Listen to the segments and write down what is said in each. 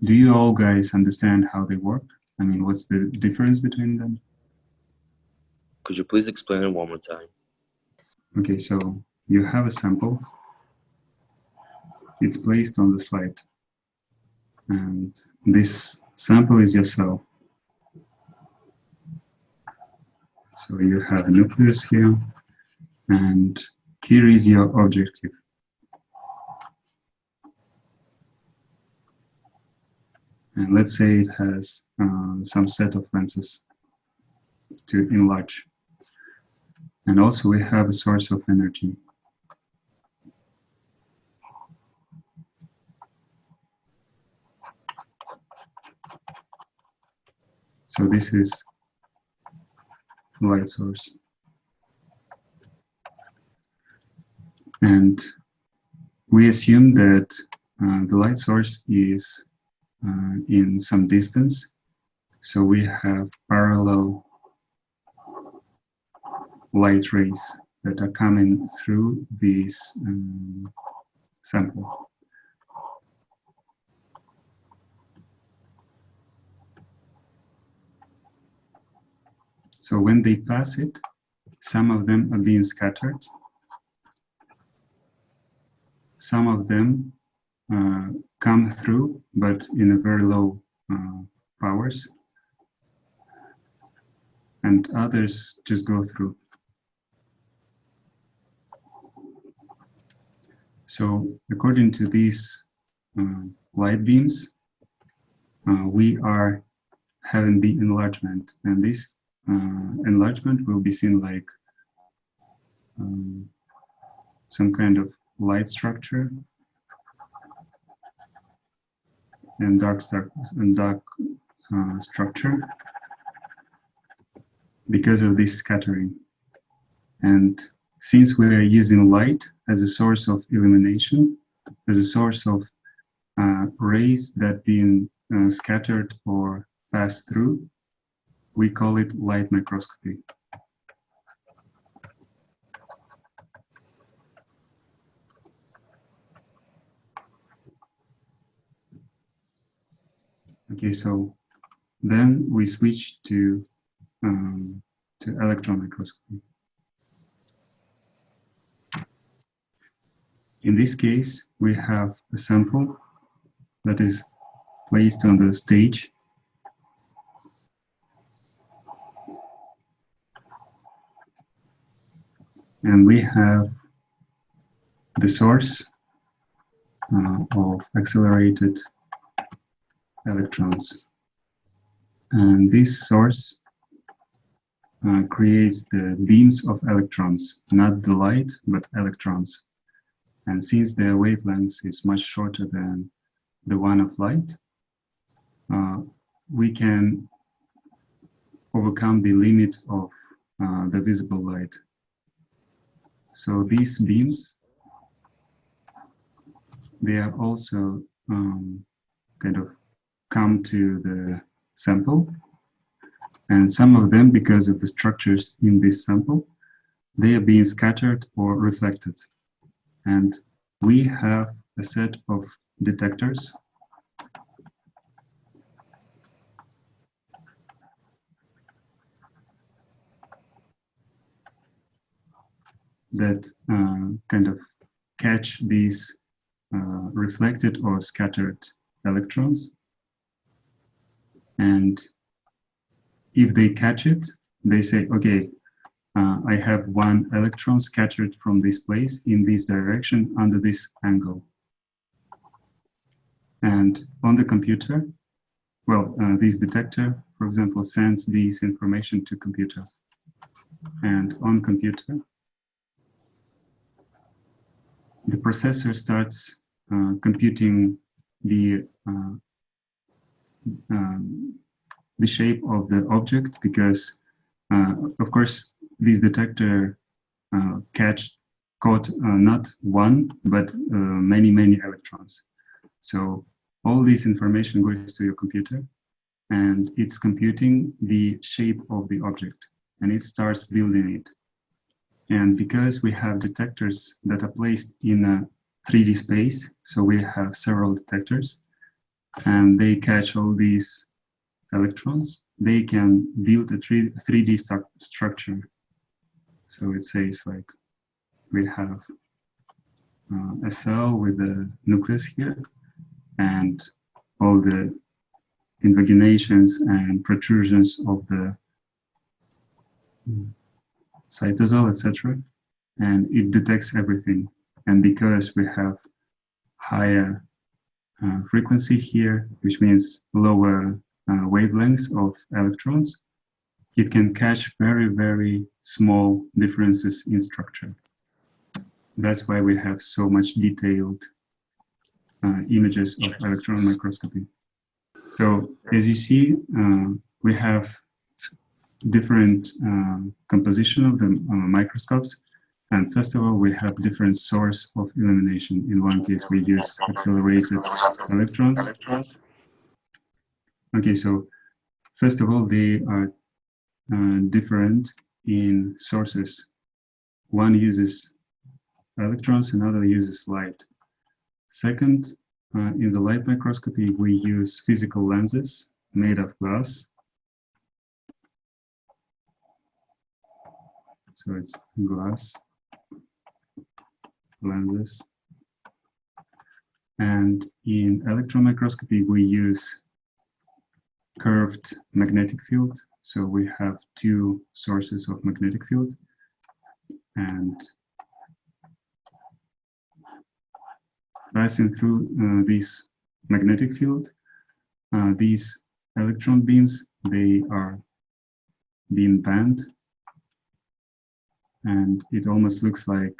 Do you all guys understand how they work? I mean, what's the difference between them? Could you please explain it one more time? Okay, so you have a sample. It's placed on the slide. And this sample is your cell. So you have a nucleus here, and here is your objective. And let's say it has some set of lenses to enlarge. And also we have a source of energy. So this is light source. And we assume that the light source is in some distance. So we have parallel light rays that are coming through this sample. So when they pass it, some of them are being scattered. Some of them come through, but in a very low powers. And others just go through. So according to these light beams, we are having the enlargement, and this enlargement will be seen like some kind of light structure and dark structure because of this scattering. And since we are using light as a source of illumination, as a source of rays that being scattered or passed through, we call it light microscopy. Okay, so then we switch to electron microscopy. In this case, we have a sample that is placed on the stage. And we have the source of accelerated electrons. And this source creates the beams of electrons, not the light, but electrons. And since their wavelength is much shorter than the one of light, we can overcome the limit of the visible light. So these beams, they are also kind of come to the sample, and some of them, because of the structures in this sample, they are being scattered or reflected. And we have a set of detectors that kind of catch these reflected or scattered electrons. And if they catch it, they say, okay, I have one electron scattered from this place in this direction under this angle. And on the computer, well, this detector, for example, sends this information to computer. And on computer, the processor starts computing the shape of the object, because of course this detector caught not one but many electrons. So all this information goes to your computer, and it's computing the shape of the object, and it starts building it. And because we have detectors that are placed in a 3D space, so we have several detectors, and they catch all these electrons, they can build a 3D structure. So it says like we have a cell with a nucleus here, and all the invaginations and protrusions of the cytosol, etc. And it detects everything. And because we have higher frequency here, which means lower wavelengths of electrons, it can catch very, very small differences in structure. That's why we have so much detailed images of electron microscopy. So as you see, we have different composition of the microscopes. And first of all, we have different source of illumination. In one case, we use accelerated electrons. Okay, so first of all, they are different in sources. One uses electrons, another uses light. Second, in the light microscopy, we use physical lenses made of glass. So it's glass lenses. And in electron microscopy, we use curved magnetic field. So we have two sources of magnetic field, and passing through this magnetic field, these electron beams, they are being bent, and it almost looks like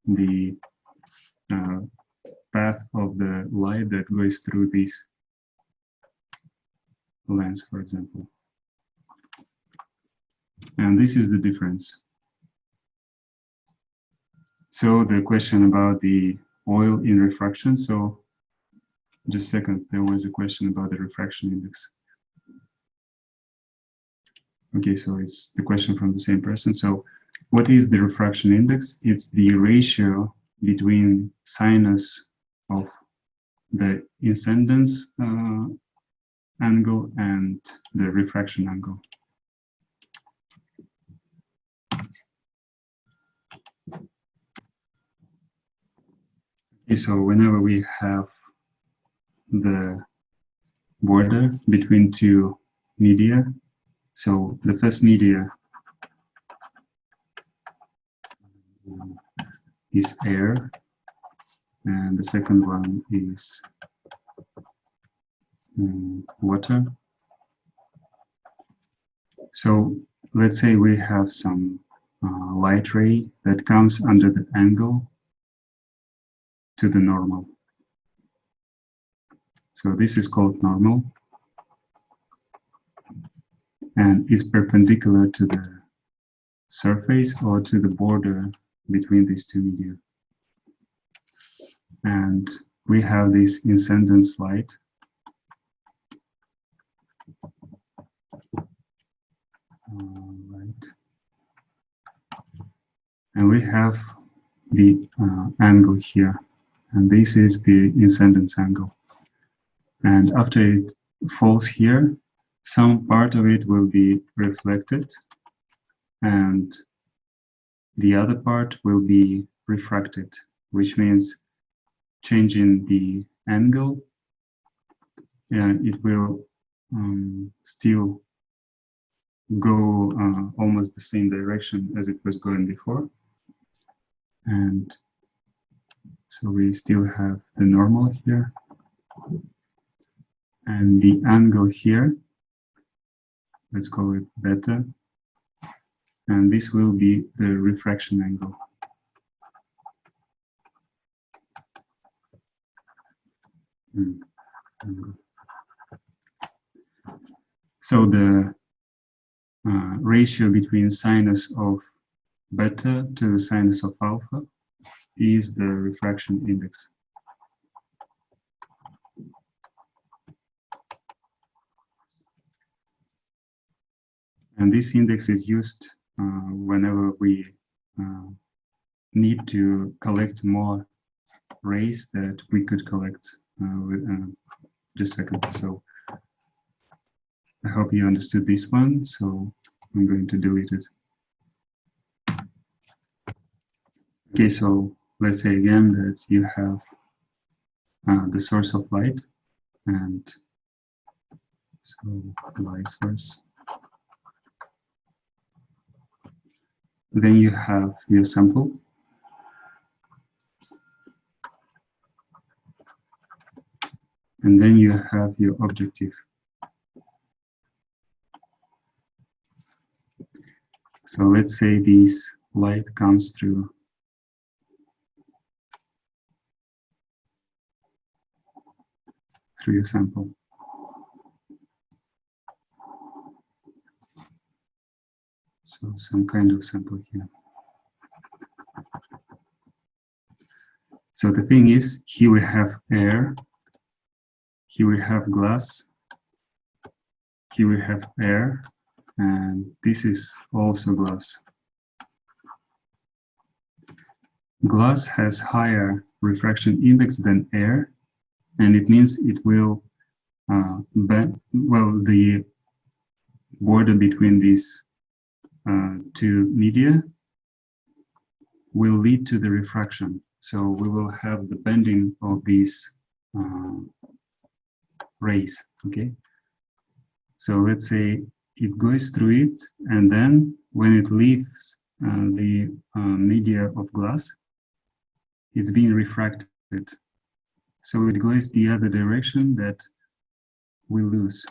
the path of the light that goes through this lens, for example. And this is the difference. So the question about the oil in refraction. So just a second, there was a question about the refraction index. Okay, so it's the question from the same person. So what is the refraction index? It's the ratio between sinus of the incidence angle and the refraction angle. Okay, so whenever we have the border between two media, so the first media is air, and the second one is water. So let's say we have some light ray that comes under the angle to the normal. So this is called normal, and it's perpendicular to the surface or to the border between these two media. And we have this incidence light. Right. And we have the angle here, and this is the incidence angle. And after it falls here, some part of it will be reflected, and the other part will be refracted, which means changing the angle, it will still go almost the same direction as it was going before. And so we still have the normal here. And the angle here, let's call it beta. And this will be the refraction angle. So the ratio between sinus of beta to the sinus of alpha is the refraction index. And this index is used whenever we need to collect more rays that we could collect just a second. So I hope you understood this one. So I'm going to delete it. Okay, so let's say again that you have the source of light, and so light source. Then you have your sample. And then you have your objective. So let's say this light comes through your sample. So some kind of sample here. So the thing is, here we have air, here we have glass, here we have air, and this is also glass. Glass has higher refraction index than air, and it means it will the border between these two media will lead to the refraction. So we will have the bending of these rays, okay? So let's say it goes through it, and then when it leaves the media of glass, it's being refracted. So it goes the other direction that we lose.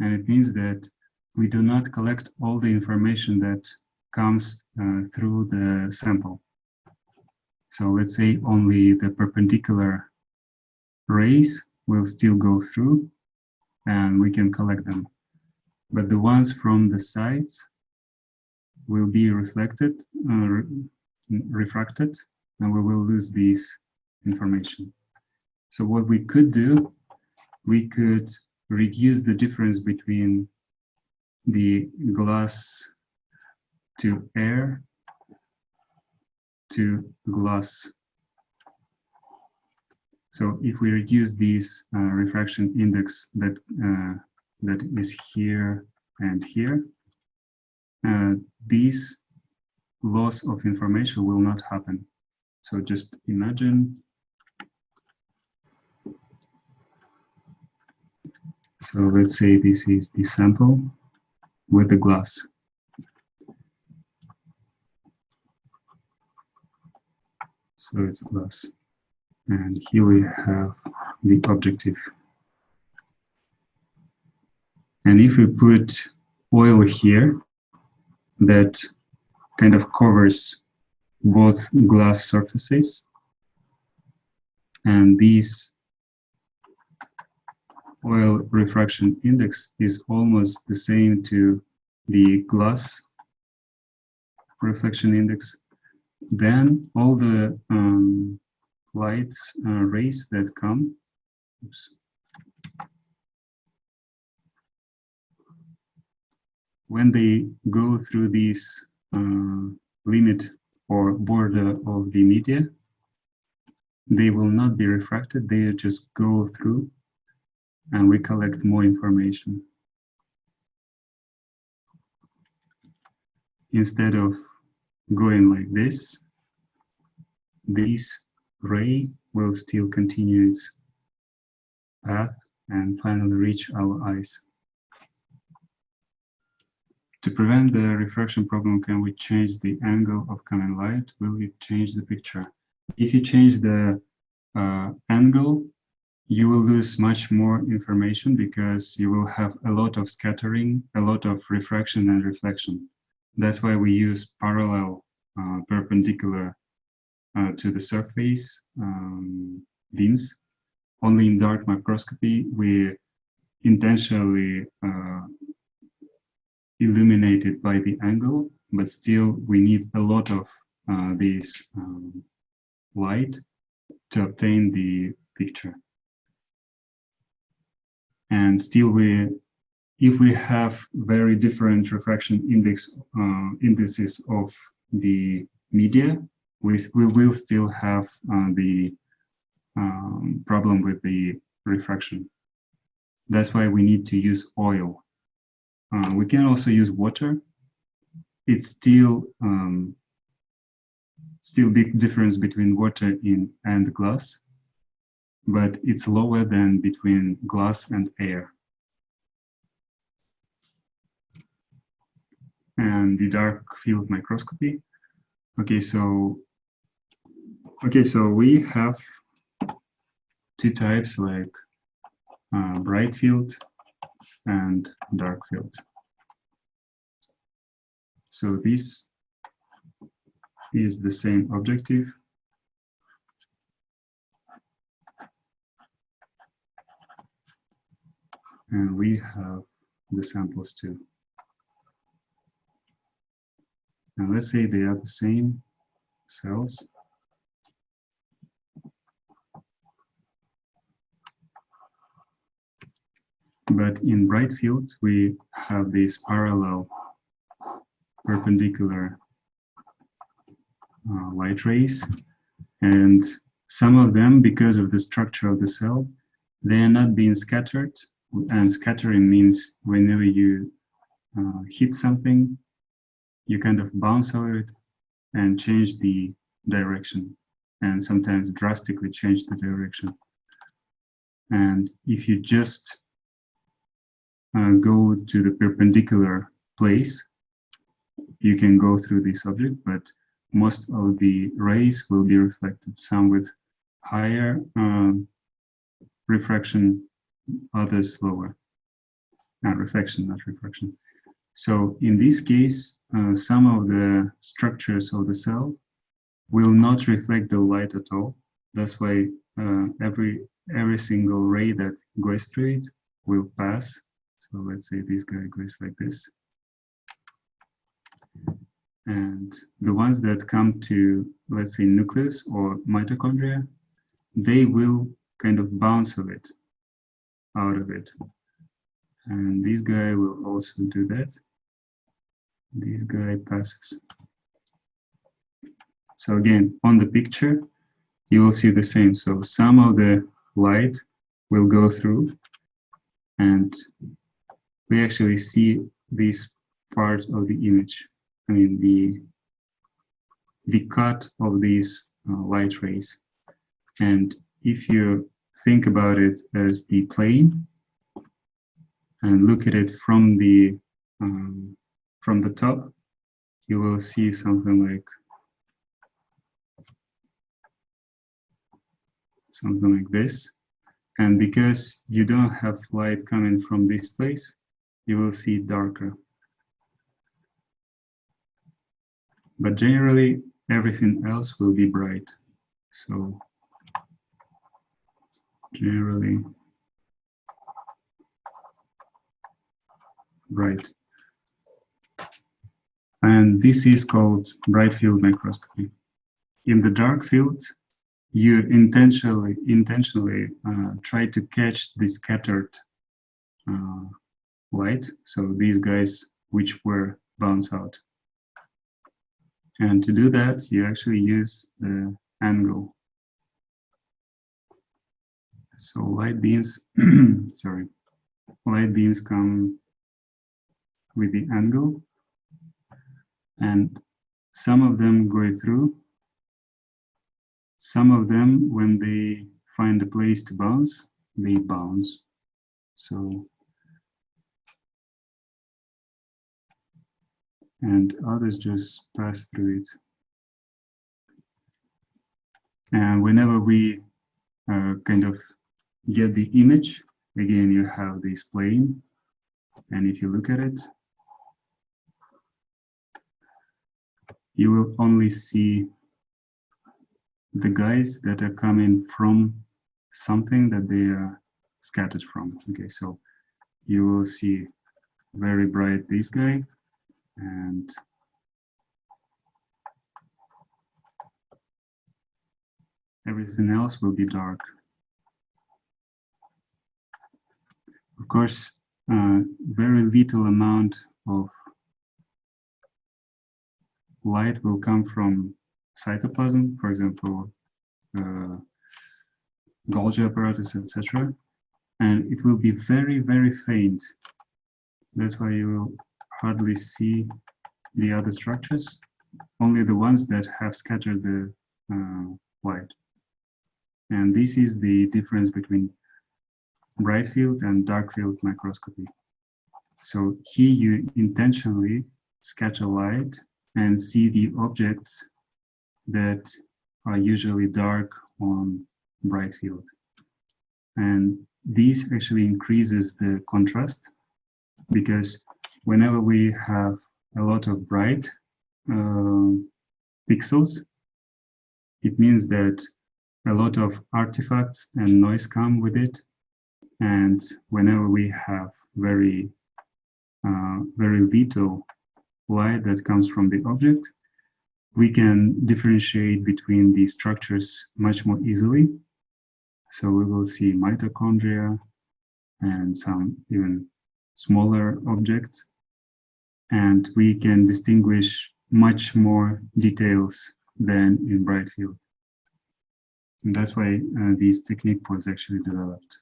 And it means that we do not collect all the information that comes through the sample. So let's say only the perpendicular rays will still go through and we can collect them. But the ones from the sides will be reflected, refracted, and we will lose this information. So what we could do, we could reduce the difference between the glass to air to glass. So if we reduce this refraction index that is here and here, this loss of information will not happen. So just imagine. So let's say this is the sample with the glass. So it's glass. And here we have the objective. And if we put oil here, that kind of covers both glass surfaces, and this oil refraction index is almost the same to the glass reflection index, then all the light rays that come, when they go through this limit or border of the media, they will not be refracted, they just go through and we collect more information. Instead of going like this ray will still continue its path and finally reach our eyes. To prevent the refraction problem, can we change the angle of coming light? Will it change the picture? If you change the angle, you will lose much more information because you will have a lot of scattering, a lot of refraction and reflection. That's why we use parallel, perpendicular to the surface beams. Only in dark microscopy, we intentionally illuminate it by the angle, but still we need a lot of this light to obtain the picture. And still if we have very different refraction indices of the media, we will still have the problem with the refraction. That's why we need to use oil. We can also use water. It's still big difference between water and glass, but it's lower than between glass and air. And the dark field microscopy. Okay, so we have two types, like bright field and dark field. So this is the same objective. And we have the samples too. And let's say they are the same cells. But in bright field, we have these parallel perpendicular light rays. And some of them, because of the structure of the cell, they are not being scattered. And scattering means whenever you hit something, you kind of bounce over it and change the direction, and sometimes drastically change the direction. And if you just go to the perpendicular place, you can go through this object, but most of the rays will be reflected, some with higher refraction, others lower. Reflection, not refraction. So in this case, some of the structures of the cell will not reflect the light at all. That's why every single ray that goes through it will pass. So let's say this guy goes like this. And the ones that come to, let's say, nucleus or mitochondria, they will kind of bounce a bit out of it. And this guy will also do that. This guy passes. So again, on the picture, you will see the same. So some of the light will go through, and we actually see this part of the image. I mean, the cut of these light rays. And if you think about it as the plane and look at it from the top, you will see something like this. And because you don't have light coming from this place, you will see darker. But generally, everything else will be bright. So generally bright. And this is called bright field microscopy. In the dark field, you intentionally try to catch the scattered light. So these guys which were bounced out. And to do that, you actually use the angle. So light beams, sorry, light beams come with the angle, and some of them go through. Some of them, when they find a place to bounce, they bounce. So, and others just pass through it. And whenever we kind of get the image, again, you have this plane. And if you look at it, you will only see the guys that are coming from something that they are scattered from. Okay, so you will see very bright this guy, and everything else will be dark. Of course, very little amount of light will come from cytoplasm, for example, Golgi apparatus, etc. and it will be very, very faint. That's why you will hardly see the other structures, only the ones that have scattered the light. And this is the difference between bright field and dark field microscopy. So here you intentionally scatter light and see the objects that are usually dark on bright field. And this actually increases the contrast, because whenever we have a lot of bright pixels, it means that a lot of artifacts and noise come with it. And whenever we have very little light that comes from the object, we can differentiate between these structures much more easily. So we will see mitochondria and some even smaller objects, and we can distinguish much more details than in bright field. And that's why this technique was actually developed.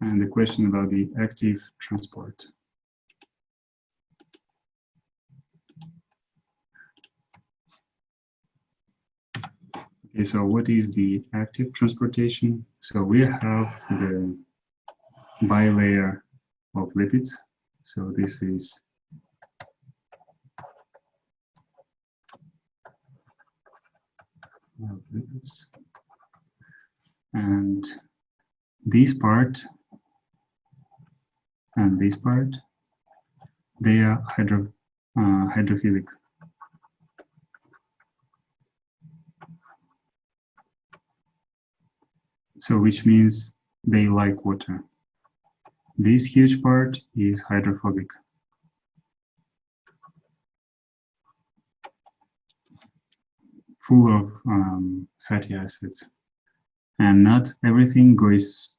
And the question about the active transport. Okay, so what is the active transportation? So we have the bilayer of lipids. So this is lipids. And this part and this part, they are hydrophilic. So which means they like water. This huge part is hydrophobic. Full of fatty acids. And not everything goes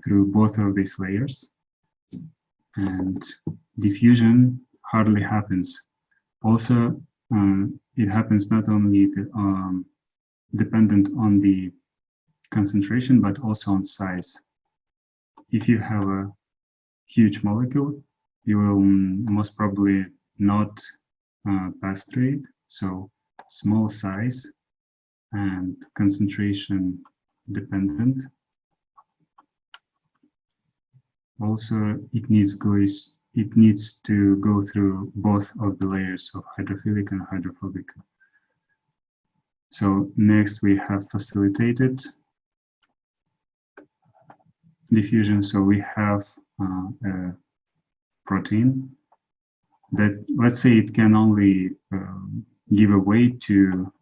through both of these layers. And diffusion hardly happens. Also, it happens not only dependent on the concentration, but also on size. If you have a huge molecule, you will most probably not pass through it. So small size and concentration dependent. Also, it needs to go through both of the layers of hydrophilic and hydrophobic. So next we have facilitated diffusion. So we have a protein that, let's say, it can only give away to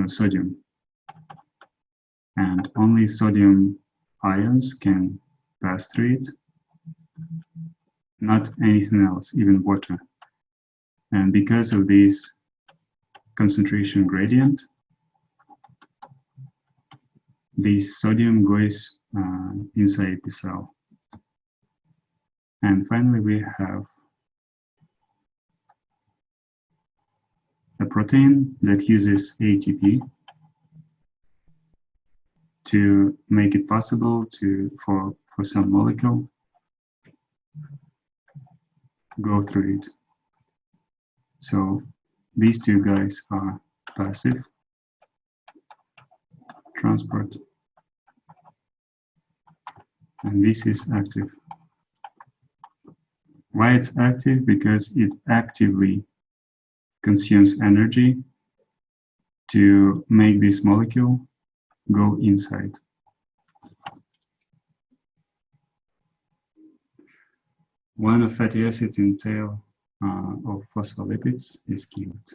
sodium, and only sodium ions can pass through it, not anything else, even water. And because of this concentration gradient, this sodium goes inside the cell. And finally, we have a protein that uses ATP to make it possible for some molecule go through it. So these two guys are passive transport, and this is active. Why it's active? Because it actively consumes energy to make this molecule go inside. One of fatty acids in tail of phospholipids is killed.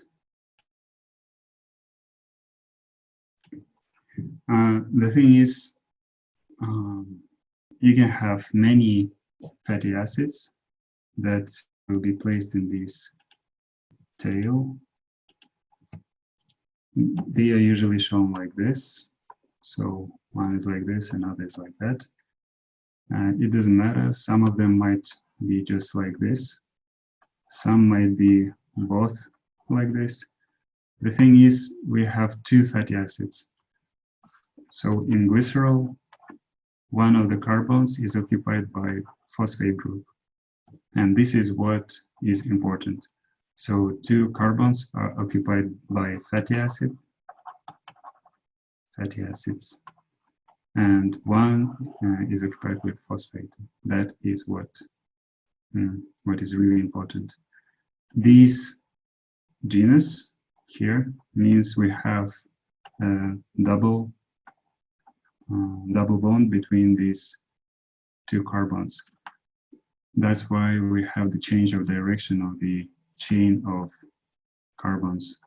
The thing is, you can have many fatty acids that will be placed in this tail. They are usually shown like this. So one is like this, another is like that. It doesn't matter. Some of them might be just like this. Some might be both like this. The thing is, we have two fatty acids. So in glycerol, one of the carbons is occupied by phosphate group. And this is what is important. So two carbons are occupied by fatty acids, and one is occupied with phosphate. That is what is really important. This genus here means we have a double bond between these two carbons. That's why we have the change of direction of the chain of carbons.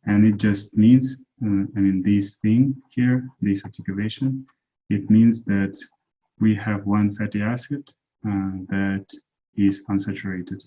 And it just means, this thing here, this articulation, it means that we have one fatty acid that is unsaturated.